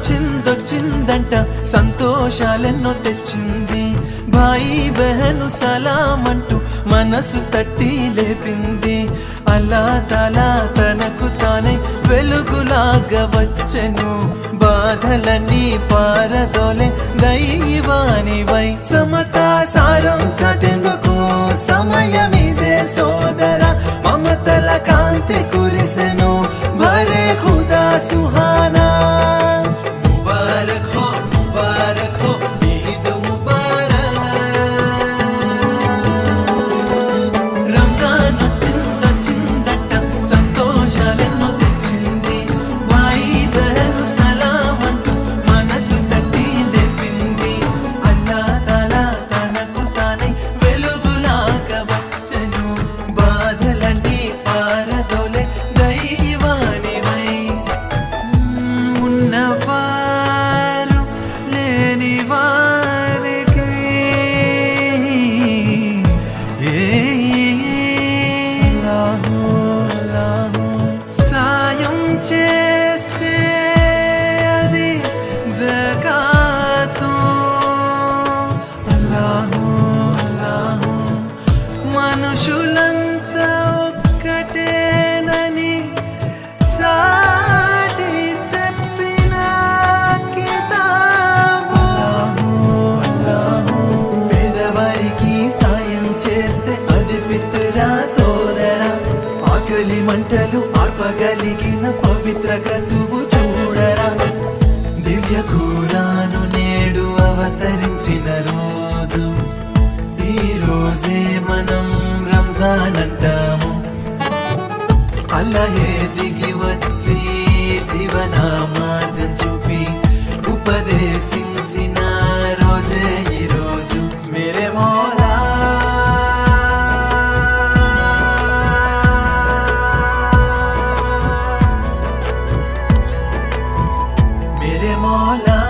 వచ్చిందంట సంతోషాలెన్నో తెచ్చింది భాయి బెహను సలామంటూ మనసు తట్టి లేపింది అల్లా తాలా తనకు తానే వెలుగులాగా వచ్చెను బాధలన్నీ పారదోలే దైవానివై సమతా సారం చాటెందుకు సమయమిదే సోదర మమతల కాంతి కురిసెను భరే ఖుదా సుహానా ముబారక్ హో ఈద్ ముబారక్ రంజాన్ వచ్చిందట సంతోషాలెన్నో తెచ్చింది భాయి బెహను సలామంటూ మనసు తట్టి లేపింది అల్లా తాలా తనకు తానే వెలుగులాగా వచ్చెను బాధలన్నీ పారదోలే దైవానివై ఉన్నవారు లేని వారికి సాయం చేస్తే అది జకాతు అల్లాహు అల్లాహు మనుషులంతా ఒక్కటేనని సాటి చెప్పిన కితాబు అల్లాహు పేదవారికి సాయం చేస్తే అది ఫిత్రా సోదరా ఆకలి మంటలు ఆర్పగలిగిన పవిత్ర క్రతువు చూడరా దివ్య ఖురాను నేడు అవతరించిన రోజు ఈ రోజే మనం రంజాన్ అంటాము అల్లాహే దిగి వచ్చి జీవన మార్గం చూపి ఉపదేశించిన రోజే ఈ రోజు మేరే మౌలా मेरे मौला